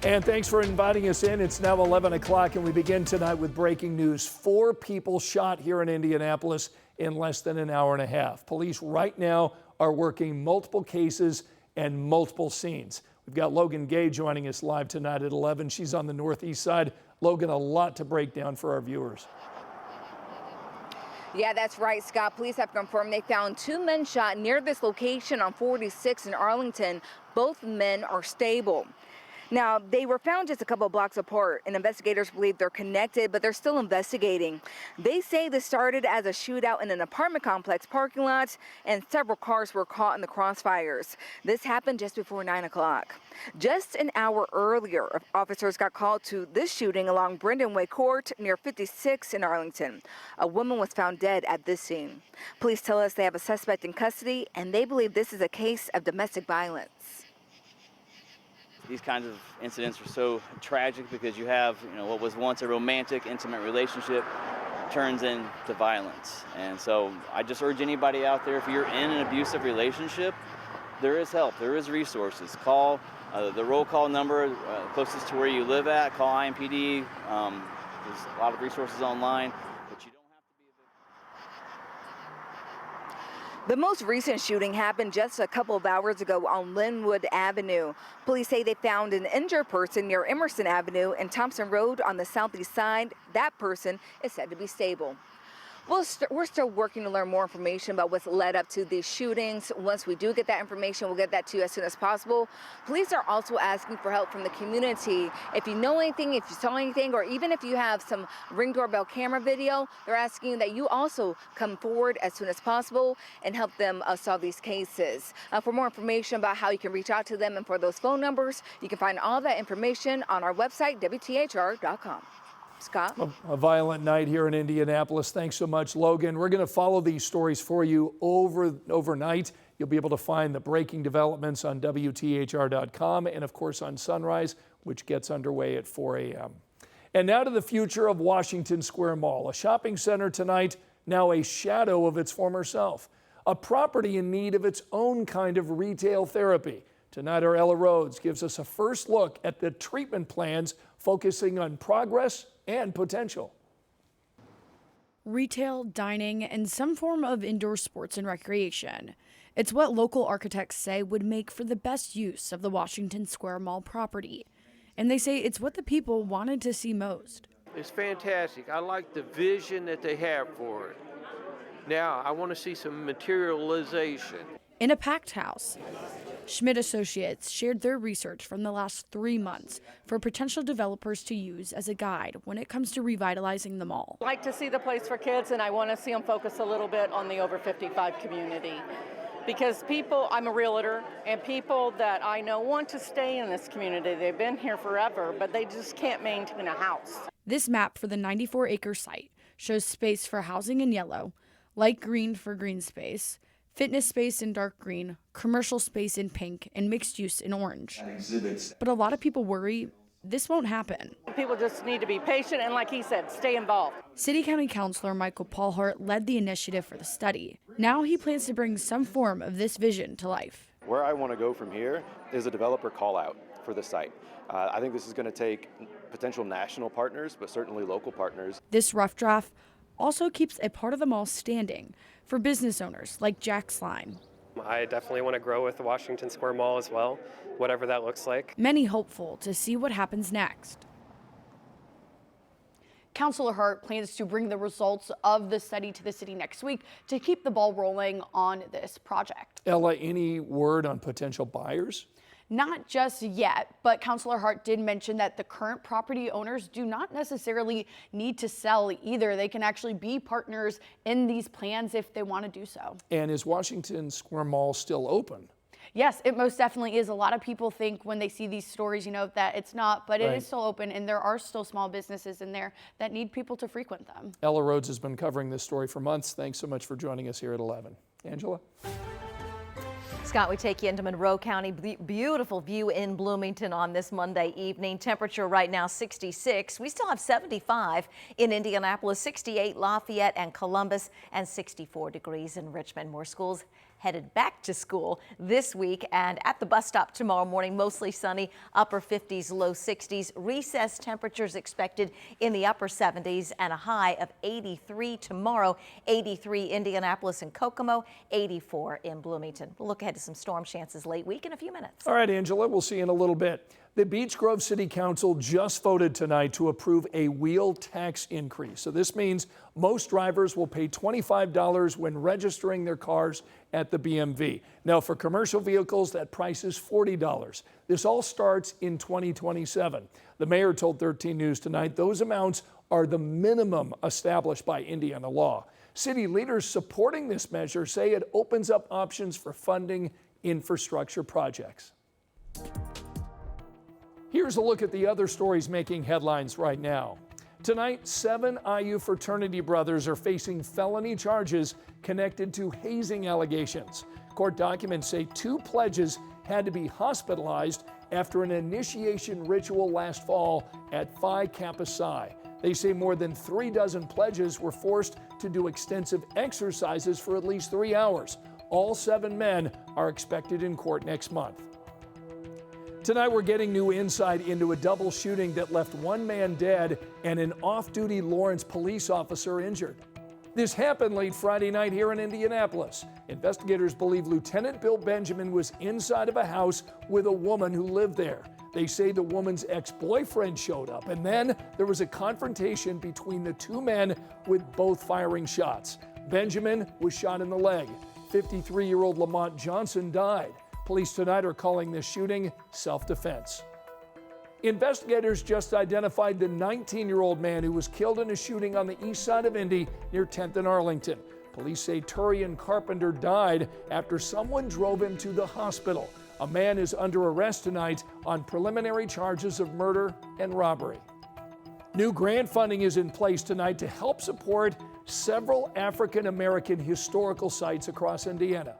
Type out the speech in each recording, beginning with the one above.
And thanks for inviting us in. It's now 11 o'clock and we begin tonight with breaking news. 4 people shot here in Indianapolis in less than an hour and a half. Police right now are working multiple cases and multiple scenes. We've got Logan Gay joining us live tonight at 11. She's on the northeast side. Logan, a lot to break down for our viewers. Yeah, that's right, Scott. Police have confirmed they found 2 men shot near this location on 46 in Arlington. Both men are stable. Now, they were found just a couple blocks apart, and investigators believe they're connected, but they're still investigating. They say this started as a shootout in an apartment complex parking lot, and several cars were caught in the crossfires. This happened just before 9 o'clock. Just an hour earlier, officers got called to this shooting along Brendan Way Court near 56 in Arlington. A woman was found dead at this scene. Police tell us they have a suspect in custody, and they believe this is a case of domestic violence. These kinds of incidents are so tragic because you have, what was once a romantic, intimate relationship turns into violence. And so I just urge anybody out there, if you're in an abusive relationship, there is help, there is resources. Call the roll call number closest to where you live at, call IMPD. There's a lot of resources online. The most recent shooting happened just a couple of hours ago on Linwood Avenue. Police say they found an injured person near Emerson Avenue and Thompson Road on the southeast side. That person is said to be stable. We're still working to learn more information about what's led up to these shootings. Once we do get that information, we'll get that to you as soon as possible. Police are also asking for help from the community. If you know anything, if you saw anything, or even if you have some Ring doorbell camera video, they're asking that you also come forward as soon as possible and help them solve these cases. For more information about how you can reach out to them and for those phone numbers, you can find all that information on our website, WTHR.com. Scott? A violent night here in Indianapolis. Thanks so much, Logan. We're going to follow these stories for you overnight. You'll be able to find the breaking developments on WTHR.com and, of course, on Sunrise, which gets underway at 4 a.m. And now to the future of Washington Square Mall, a shopping center tonight, now a shadow of its former self, a property in need of its own kind of retail therapy. Tonight, our Ella Rhodes gives us a first look at the treatment plans focusing on progress and potential. Retail, dining, and some form of indoor sports and recreation. It's what local architects say would make for the best use of the Washington Square Mall property. And they say it's what the people wanted to see most. It's fantastic. I like the vision that they have for it. Now, I want to see some materialization. In a packed house, Schmidt Associates shared their research from the last 3 months for potential developers to use as a guide when it comes to revitalizing the mall. I like to see the place for kids, and I want to see them focus a little bit on the over 55 community. Because people, I'm a realtor, and people that I know want to stay in this community. They've been here forever, but they just can't maintain a house. This map for the 94-acre site shows space for housing in yellow, light green for green space, fitness space in dark green, commercial space in pink, and mixed use in orange. But a lot of people worry this won't happen. People just need to be patient and, like he said, stay involved. City County Councilor Michael Paulhart led the initiative for the study. Now he plans to bring some form of this vision to life. Where I want to go from here is a developer call out for the site. I think this is going to take potential national partners, but certainly local partners. This rough draft also keeps a part of the mall standing for business owners like Jack Slime. I definitely want to grow with the Washington Square Mall as well, whatever that looks like. Many hopeful to see what happens next. Councilor Hart plans to bring the results of the study to the city next week to keep the ball rolling on this project. Ella, any word on potential buyers? Not just yet, but Councilor Hart did mention that the current property owners do not necessarily need to sell either. They can actually be partners in these plans if they want to do so. And is Washington Square Mall still open? Yes, it most definitely is. A lot of people think when they see these stories, that it's not, but it is still open, and there are still small businesses in there that need people to frequent them. Ella Rhodes has been covering this story for months. Thanks so much for joining us here at 11. Angela? Scott, we take you into Monroe County. Beautiful view in Bloomington on this Monday evening. Temperature right now 66. We still have 75 in Indianapolis, 68 Lafayette and Columbus, and 64 degrees in Richmond. More schools headed back to school this week. And at the bus stop tomorrow morning, mostly sunny, upper 50s, low 60s. Recess temperatures expected in the upper 70s and a high of 83 tomorrow. 83 Indianapolis and Kokomo, 84 in Bloomington. We'll look ahead to some storm chances late week in a few minutes. All right, Angela, we'll see you in a little bit. The Beech Grove City Council just voted tonight to approve a wheel tax increase. So this means most drivers will pay $25 when registering their cars at the BMV. Now for commercial vehicles, that price is $40. This all starts in 2027. The mayor told 13 News tonight those amounts are the minimum established by Indiana law. City leaders supporting this measure say it opens up options for funding infrastructure projects. Here's a look at the other stories making headlines right now. Tonight, 7 IU fraternity brothers are facing felony charges connected to hazing allegations. Court documents say 2 pledges had to be hospitalized after an initiation ritual last fall at Phi Kappa Psi. They say more than 3 dozen pledges were forced to do extensive exercises for at least 3 hours. All 7 men are expected in court next month. Tonight, we're getting new insight into a double shooting that left 1 man dead and an off-duty Lawrence police officer injured. This happened late Friday night here in Indianapolis. Investigators believe Lieutenant Bill Benjamin was inside of a house with a woman who lived there. They say the woman's ex-boyfriend showed up, and then there was a confrontation between the 2 men with both firing shots. Benjamin was shot in the leg. 53-year-old Lamont Johnson died. Police tonight are calling this shooting self-defense. Investigators just identified the 19-year-old man who was killed in a shooting on the east side of Indy near 10th and Arlington. Police say Turian Carpenter died after someone drove him to the hospital. A man is under arrest tonight on preliminary charges of murder and robbery. New grant funding is in place tonight to help support several African American historical sites across Indiana.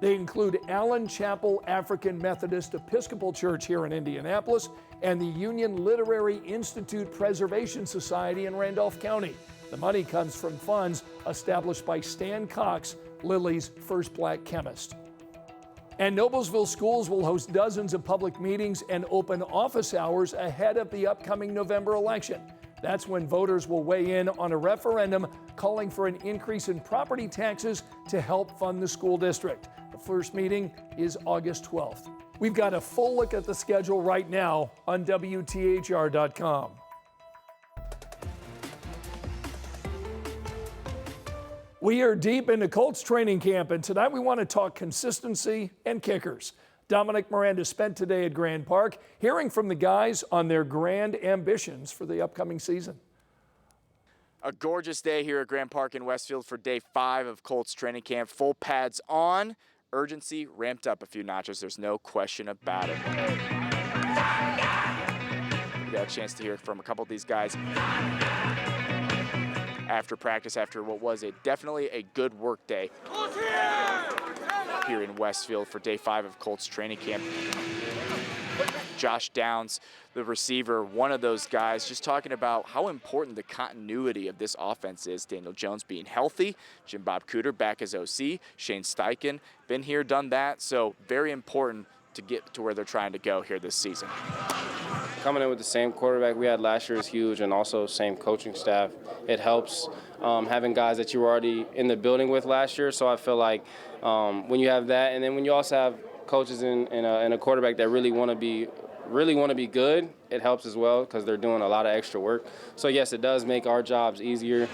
They include Allen Chapel African Methodist Episcopal Church here in Indianapolis and the Union Literary Institute Preservation Society in Randolph County. The money comes from funds established by Stan Cox, Lily's first black chemist. And Noblesville schools will host dozens of public meetings and open office hours ahead of the upcoming November election. That's when voters will weigh in on a referendum calling for an increase in property taxes to help fund the school district. The first meeting is August 12th. We've got a full look at the schedule right now on WTHR.com. We are deep into Colts training camp, and tonight we want to talk consistency and kickers. Dominic Miranda spent today at Grand Park hearing from the guys on their grand ambitions for the upcoming season. A gorgeous day here at Grand Park in Westfield for day 5 of Colts training camp. Full pads on, urgency ramped up a few notches. There's no question about it. We got a chance to hear from a couple of these guys after practice, after what was definitely a good work day here in Westfield for day 5 of Colts training camp. Josh Downs, the receiver, one of those guys, just talking about how important the continuity of this offense is. Daniel Jones being healthy, Jim Bob Cooter back as OC, Shane Steichen, been here, done that, so very important to get to where they're trying to go here this season. Coming in with the same quarterback we had last year is huge, and also same coaching staff. It helps having guys that you were already in the building with last year, so I feel like when you have that, and then when you also have coaches and a quarterback that really want to be good, it helps as well because they're doing a lot of extra work. So yes, it does make our jobs easier.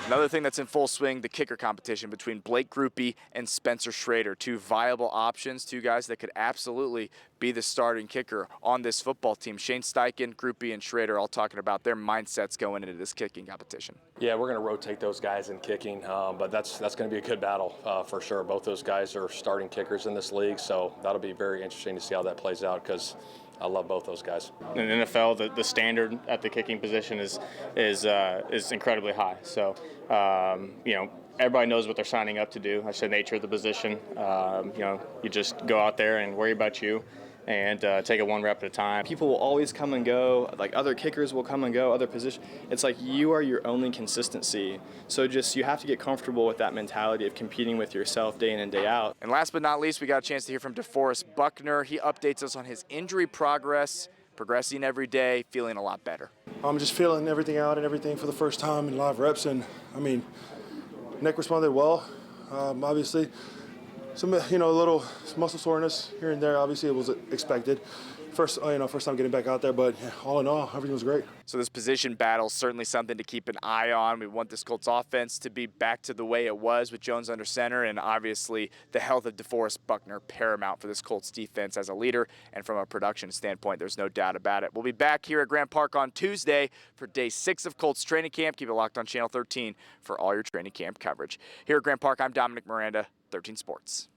Another thing that's in full swing, the kicker competition between Blake Grupe and Spencer Schrader, 2 viable options, 2 guys that could absolutely be the starting kicker on this football team. Shane Steichen, Grupe, and Schrader all talking about their mindsets going into this kicking competition. Yeah, we're going to rotate those guys in kicking, but that's going to be a good battle for sure. Both those guys are starting kickers in this league, so that'll be very interesting to see how that plays out because I love both those guys. In the NFL, the standard at the kicking position is incredibly high. So, everybody knows what they're signing up to do. That's the nature of the position. You just go out there and worry about you. and take it one rep at a time. People will always come and go, like other kickers will come and go, other positions. It's like you are your only consistency. So just you have to get comfortable with that mentality of competing with yourself day in and day out. And last but not least, we got a chance to hear from DeForest Buckner. He updates us on his injury progress, progressing every day, feeling a lot better. I'm just feeling everything out and everything for the first time in live reps, and I mean, neck responded well. Obviously, some a little muscle soreness here and there. Obviously, it was expected. First time getting back out there, but yeah, all in all, everything was great. So this position battle is certainly something to keep an eye on. We want this Colts offense to be back to the way it was with Jones under center, and obviously the health of DeForest Buckner paramount for this Colts defense as a leader, and from a production standpoint, there's no doubt about it. We'll be back here at Grant Park on Tuesday for day 6 of Colts training camp. Keep it locked on Channel 13 for all your training camp coverage. Here at Grant Park, I'm Dominic Miranda, 13 Sports.